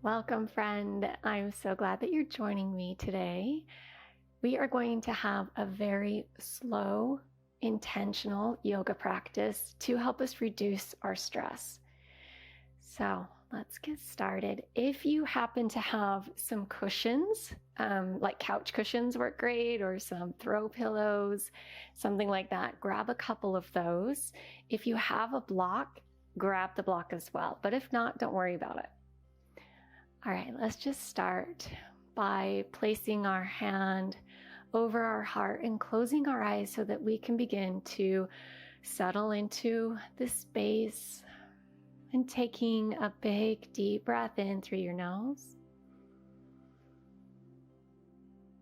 Welcome, friend. I'm so glad that you're joining me today. We are going to have a very slow, intentional yoga practice to help us reduce our stress. So let's get started. If you happen to have some cushions, like couch cushions work great, or some throw pillows, something like that, grab a couple of those. If you have a block, grab the block as well. But if not, don't worry about it. All right, let's just start by placing our hand over our heart and closing our eyes so that we can begin to settle into this space and taking a big deep breath in through your nose.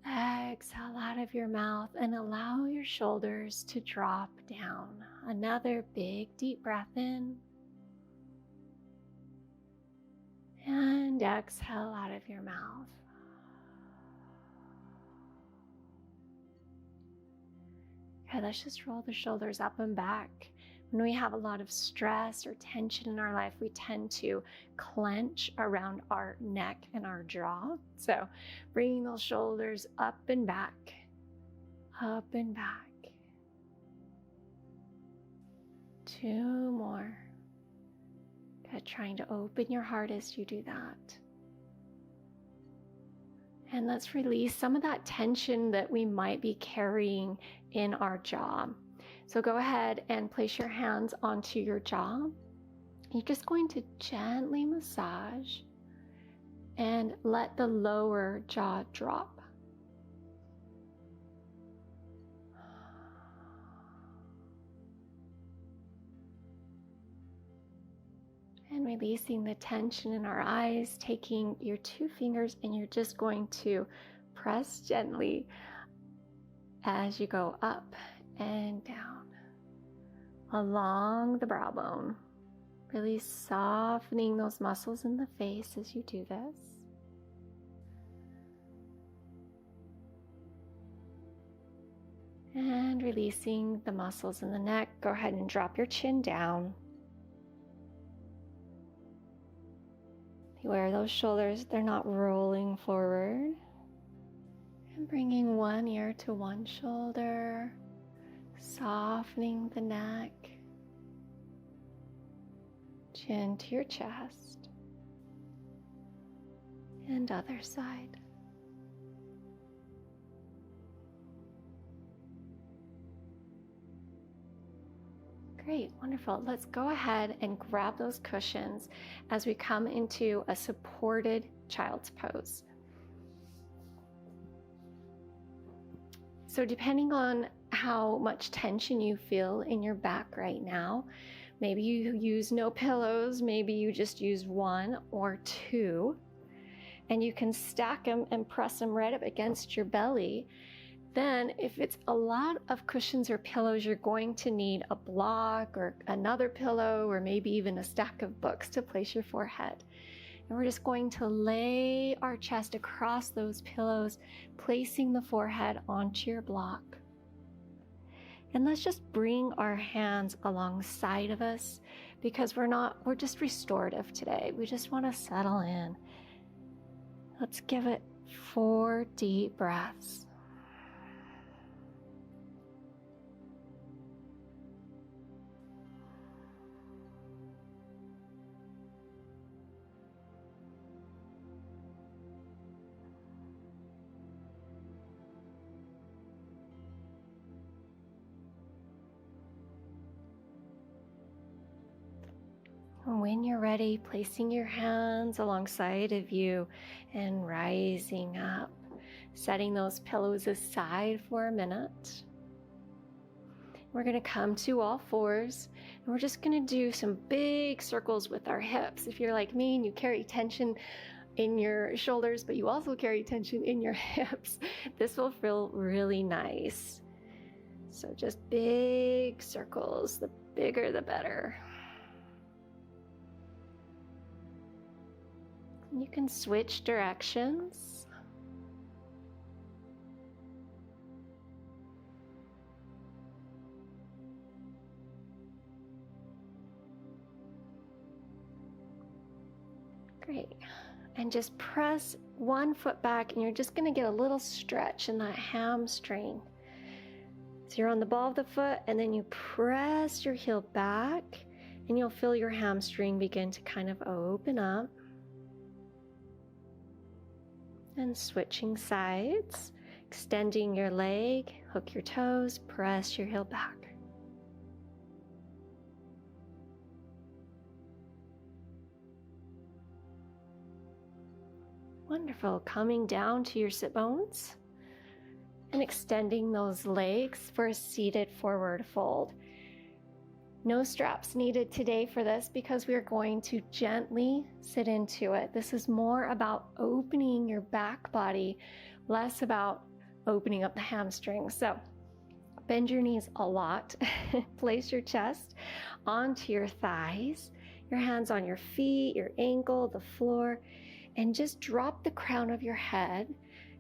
Exhale out of your mouth and allow your shoulders to drop down. Another big deep breath in. And exhale out of your mouth. Okay, let's just roll the shoulders up and back. When we have a lot of stress or tension in our life, we tend to clench around our neck and our jaw. So bringing those shoulders up and back, up and back. 2 more. Good, trying to open your heart as you do that. And let's release some of that tension that we might be carrying in our jaw. So go ahead and place your hands onto your jaw. You're just going to gently massage and let the lower jaw drop. And releasing the tension in our eyes, taking your 2 fingers and you're just going to press gently as you go up and down along the brow bone, really softening those muscles in the face as you do this. And releasing the muscles in the neck, go ahead and drop your chin down. Beware those shoulders, they're not rolling forward. And bringing one ear to one shoulder, softening the neck, chin to your chest, and other side. Great, wonderful. Let's go ahead and grab those cushions as we come into a supported child's pose. So depending on how much tension you feel in your back right now, maybe you use no pillows, maybe you just use 1 or 2, and you can stack them and press them right up against your belly. Then if it's a lot of cushions or pillows, you're going to need a block or another pillow or maybe even a stack of books to place your forehead. And we're just going to lay our chest across those pillows, placing the forehead onto your block. And let's just bring our hands alongside of us because we're just restorative today. We just want to settle in. Let's give it 4 deep breaths. When you're ready, placing your hands alongside of you and rising up, setting those pillows aside for a minute. We're going to come to all fours and we're just going to do some big circles with our hips. If you're like me and you carry tension in your shoulders, but you also carry tension in your hips, this will feel really nice. So just big circles, the bigger the better. You can switch directions. Great. And just press one foot back, and you're just going to get a little stretch in that hamstring. So you're on the ball of the foot, and then you press your heel back, and you'll feel your hamstring begin to kind of open up. And switching sides, extending your leg, hook your toes, press your heel back. Wonderful. Coming down to your sit bones and extending those legs for a seated forward fold. No straps needed today for this because we are going to gently sit into it. This is more about opening your back body, less about opening up the hamstrings. So bend your knees a lot. Place your chest onto your thighs, your hands on your feet, your ankle, the floor, and just drop the crown of your head.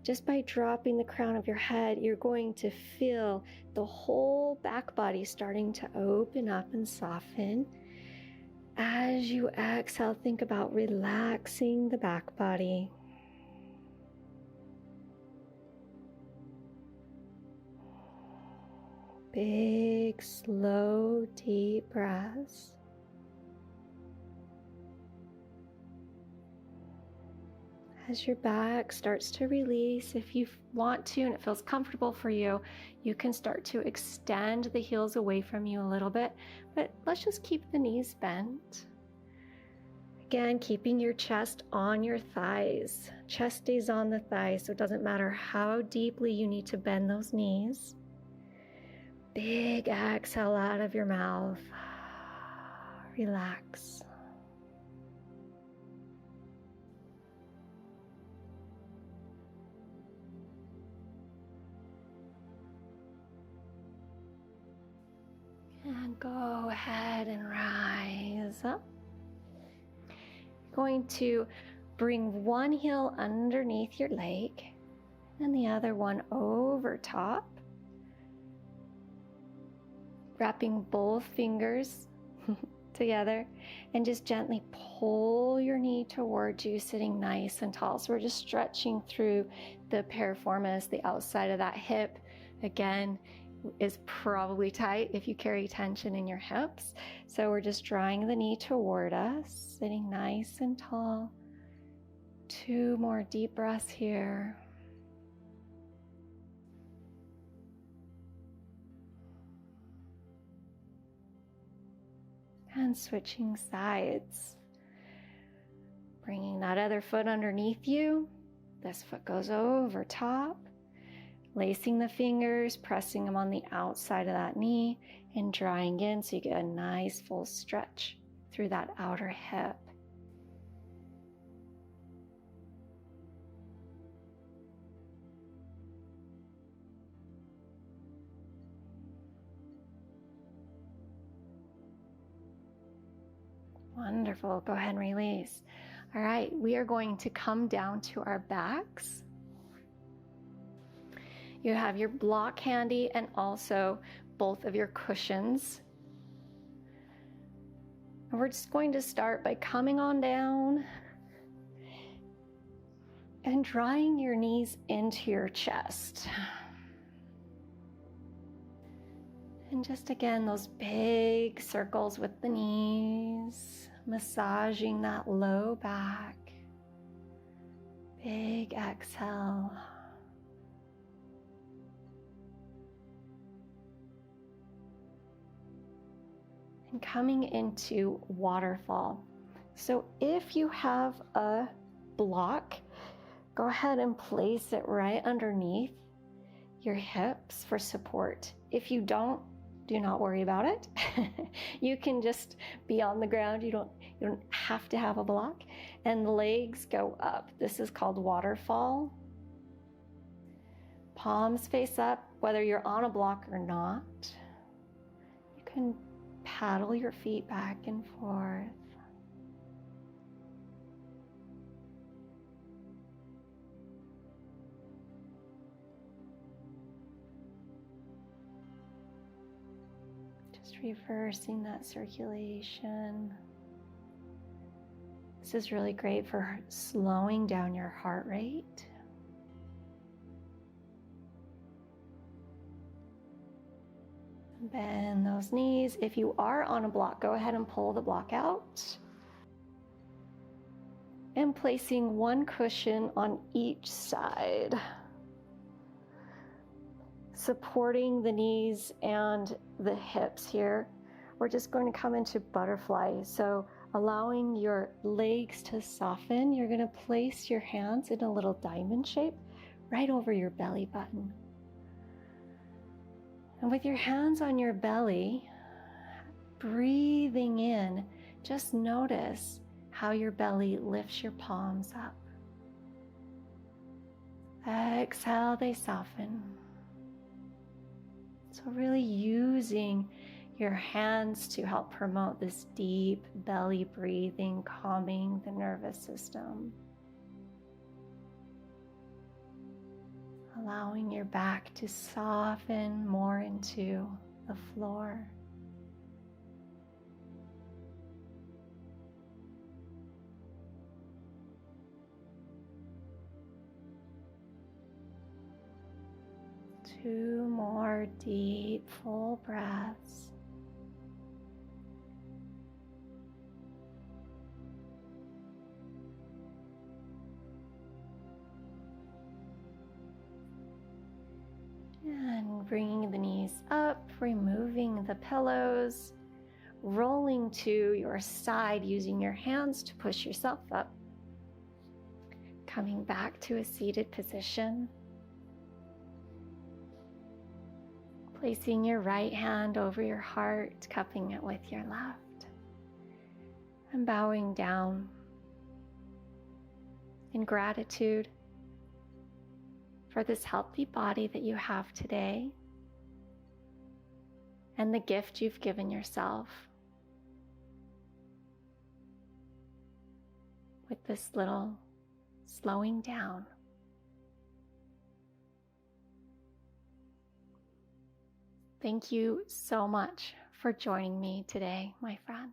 Just by dropping the crown of your head, you're going to feel the whole back body starting to open up and soften. As you exhale, think about relaxing the back body. Big, slow, deep breaths. As your back starts to release, if you want to and it feels comfortable for you, you can start to extend the heels away from you a little bit, but let's just keep the knees bent. Again, keeping your chest on your thighs. Chest stays on the thighs, so it doesn't matter how deeply you need to bend those knees. Big exhale out of your mouth. Relax. And go ahead and rise up. Going to bring one heel underneath your leg and the other one over top. Wrapping both fingers together and just gently pull your knee towards you, sitting nice and tall. So we're just stretching through the piriformis, the outside of that hip. Again, is probably tight if you carry tension in your hips. So we're just drawing the knee toward us, sitting nice and tall. 2 more deep breaths here. And switching sides. Bringing that other foot underneath you. This foot goes over top. Lacing the fingers, pressing them on the outside of that knee, and drawing in so you get a nice full stretch through that outer hip. Wonderful. Go ahead and release. All right, we are going to come down to our backs. You have your block handy and also both of your cushions. And we're just going to start by coming on down and drawing your knees into your chest. And just again, those big circles with the knees, massaging that low back. Big exhale. And coming into waterfall. So if you have a block, go ahead and place it right underneath your hips for support. If you don't, do not worry about it. You can just be on the ground. You don't have to have a block. And the legs go up. This is called waterfall. Palms face up, whether you're on a block or not. You can paddle your feet back and forth. Just reversing that circulation. This is really great for slowing down your heart rate. Bend those knees. If you are on a block, go ahead and pull the block out. And placing one cushion on each side, supporting the knees and the hips here. We're just going to come into butterfly. So allowing your legs to soften, you're going to place your hands in a little diamond shape right over your belly button. And with your hands on your belly, breathing in, just notice how your belly lifts your palms up. Exhale, they soften. So really using your hands to help promote this deep belly breathing, calming the nervous system. Allowing your back to soften more into the floor. Two more deep, full breaths. And bringing the knees up, removing the pillows, rolling to your side, using your hands to push yourself up. Coming back to a seated position. Placing your right hand over your heart, cupping it with your left. And bowing down in gratitude for this healthy body that you have today and the gift you've given yourself with this little slowing down. Thank you so much for joining me today, my friend.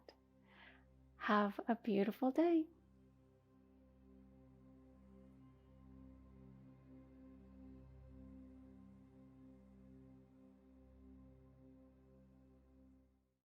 Have a beautiful day.